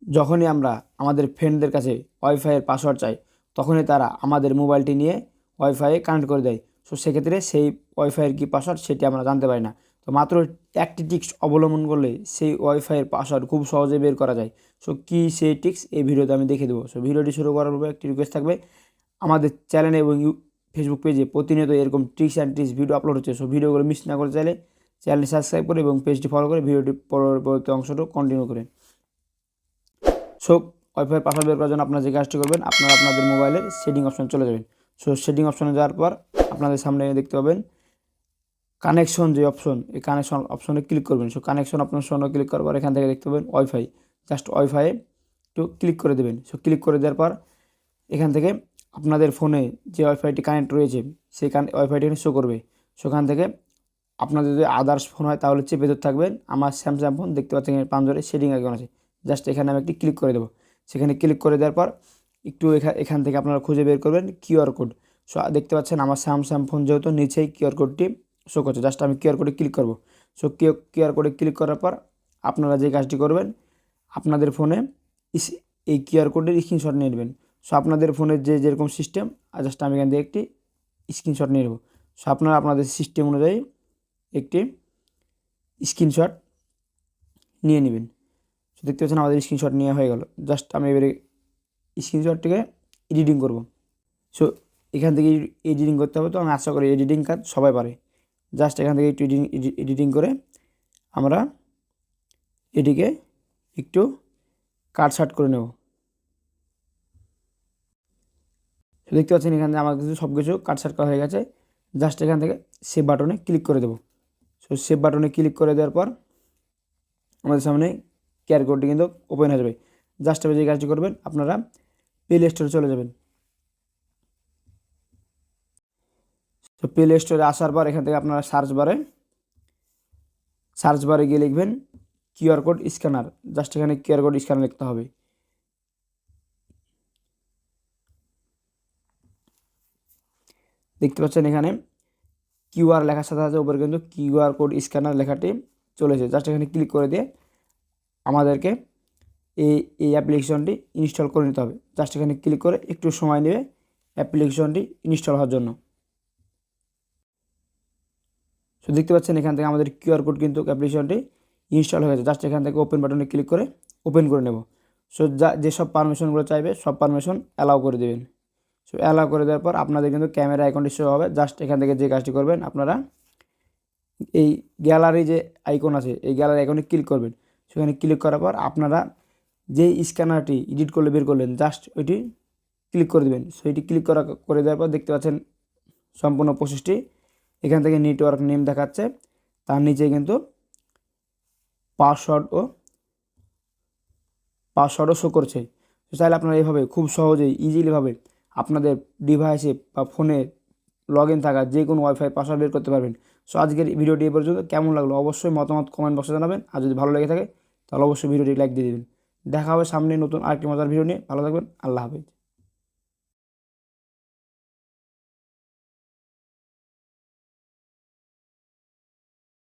যখনই আমরা আমাদের ফ্রেন্ডদের কাছে ওয়াইফাইয়ের পাসওয়ার্ড চাই তখনই তারা আমাদের মোবাইলটি নিয়ে ওয়াইফাইয়ে কানেক্ট করে দেয়। সো সেক্ষেত্রে সেই ওয়াইফাইয়ের কী পাসওয়ার্ড সেটি আমরা জানতে পারি না। তো মাত্র একটি টিক্স অবলম্বন করলে সেই ওয়াইফাইয়ের পাসওয়ার্ড খুব সহজে বের করা যায়। সো কী সেই টিক্স এই ভিডিওতে আমি দেখিয়ে দেবো। সো ভিডিওটি শুরু করার পূর্বে একটি রিকোয়েস্ট থাকবে, আমাদের চ্যানেলে এবং ফেসবুক পেজে প্রতিনিয়ত এরকম tricks and tips video upload হচ্ছে। সো ভিডিওগুলো মিস না করতে চাইলে চ্যানেলটি সাবস্ক্রাইব করে এবং পেজটি ফলো করে ভিডিওটি পরবর্তী অংশটি কন্টিনিউ করে। সো ওয়াইফাই পাসওয়ার্ড বের করার জন্য আপনারা যে কাজটি করবেন, আপনারা আপনাদের মোবাইলের সেটিং অপশন চলে যাবেন। সো সেটিং অপশনে যাওয়ার পর আপনাদের সামনে দেখতে পাবেন কানেকশন যে অপশন, এই কানেকশন অপশনে ক্লিক করবেন। সো কানেকশন অপশনে ক্লিক করার পর এখান থেকে দেখতে পাবেন ওয়াইফাই, জাস্ট ওয়াইফাইয়ে একটু ক্লিক করে দেবেন। সো ক্লিক করে দেওয়ার পর এখান থেকে আপনাদের ফোনে যে ওয়াইফাইটি কানেক্ট রয়েছে সেই ওয়াইফাইটি এখানে শো করবে। সেখান থেকে আপনাদের যদি আদার্স ফোন হয় তাহলে চেপে ধরে থাকবেন। আমার স্যামসাং ফোন দেখতে পাচ্ছেন এখানে পাঁচজনের সেটিং আইকন আছে, জাস্ট এখানে আমি একটি ক্লিক করে দেবো। সেখানে ক্লিক করে দেওয়ার পর একটু এখান থেকে আপনারা খুঁজে বের করবেন কিউআর কোড। সো দেখতে পাচ্ছেন আমার স্যামসাং ফোন যেহেতু নিচেই কিউআর কোডটি শো করছে, জাস্ট আমি কিউআর কোডে ক্লিক করব। সো কিউআর কোডে ক্লিক করার পর আপনারা যে কাজটি করবেন, আপনাদের ফোনে এই কিউআর কোডের স্ক্রিনশট নিয়ে নেবেন। সো আপনাদের ফোনের যে যেরকম সিস্টেম, জাস্ট আমি এখান থেকে একটি স্ক্রিনশট নিয়ে নেব। সো আপনারা আপনাদের সিস্টেম অনুযায়ী একটি স্ক্রিনশট নিয়ে নেবেন। সো দেখতে পাচ্ছেন আমাদের স্ক্রিনশট নেওয়া হয়ে গেল। জাস্ট আমি এবারে স্ক্রিনশটটিকে এডিটিং করব। সো এখান থেকে এডিটিং করতে হবে, তো আমি আশা করি এডিটিং কাজ সবাই পারে। জাস্ট এখান থেকে একটু এডিটিং করে আমরা এটিকে একটু কাটছাট করে নেব। তো দেখতে পাচ্ছেন এখান থেকে আমার কিছু সব কিছু কাটছাট করা হয়ে গেছে। জাস্ট এখান থেকে সেভ বাটনে ক্লিক করে দেবো। সো সেভ বাটনে ক্লিক করে দেওয়ার পর আমাদের সামনে কিউআর কোডটি কিন্তু ওপেন হয়ে যাবে। জাস্ট যে কাজটি করবেন, আপনারা প্লে স্টোরে চলে যাবেন। তো প্লে স্টোরে আসার পর এখান থেকে আপনারা সার্চ বারে গিয়ে লিখবেন কিউআর কোড স্ক্যানার। জাস্ট এখানে কিউআর কোড স্ক্যানার লিখতে হবে। দেখতে পাচ্ছেন এখানে কিউআর লেখার সাথে সাথে উপরে কিন্তু কিউআর কোড স্ক্যানার লেখাটি চলেছে। জাস্ট এখানে ক্লিক করে দিয়ে আমাদেরকে এই অ্যাপ্লিকেশনটি ইনস্টল করে নিতে হবে। জাস্ট এখানে ক্লিক করে একটু সময় নেবে অ্যাপ্লিকেশনটি ইনস্টল হওয়ার জন্য। সো দেখতে পাচ্ছেন এখান থেকে আমাদের কিউআর কোড কিন্তু অ্যাপ্লিকেশনটি ইনস্টল হয়ে গেছে। জাস্ট এখান থেকে ওপেন বাটনে ক্লিক করে ওপেন করে নেব। সো যেসব পারমিশনগুলো চাইবে সব পারমিশন অ্যালাউ করে দেবেন। সো অ্যালাউ করে দেওয়ার পর আপনাদের কিন্তু ক্যামেরা আইকনটি শো হবে। জাস্ট এখান থেকে যে কাজটি করবেন, আপনারা এই গ্যালারি যে আইকন আছে এই গ্যালারি আইকনে ক্লিক করবেন। সেখানে ক্লিক করার পর আপনারা যেই স্ক্যানারটি এডিট করলে বের করলেন জাস্ট ওইটি ক্লিক করে দেবেন। সো এটি ক্লিক করে দেওয়ার পর দেখতে পাচ্ছেন সম্পূর্ণ প্রসেসটি এখান থেকে নেটওয়ার্ক নেম দেখাচ্ছে, তার নিচে কিন্তু পাসওয়ার্ডও শো করছে। তো চাইলে আপনারা এইভাবে খুব সহজেই ইজিলিভাবে আপনাদের ডিভাইসে বা ফোনে লগ ইন থাকা যে কোনো ওয়াইফাই পাসওয়ার্ড বের করতে পারবেন। সো আজকের ভিডিওটি এ পর্যন্ত। কেমন লাগলো অবশ্যই মতামত কমেন্ট বক্সে জানাবেন। আর যদি ভালো লেগে থাকে তাহলে অবশ্যই ভিডিওটি লাইক দিয়ে দেবেন। দেখা হবে সামনে নতুন আরেকটি মজার ভিডিও নিয়ে। ভালো থাকবেন। আল্লাহ হাফেজ।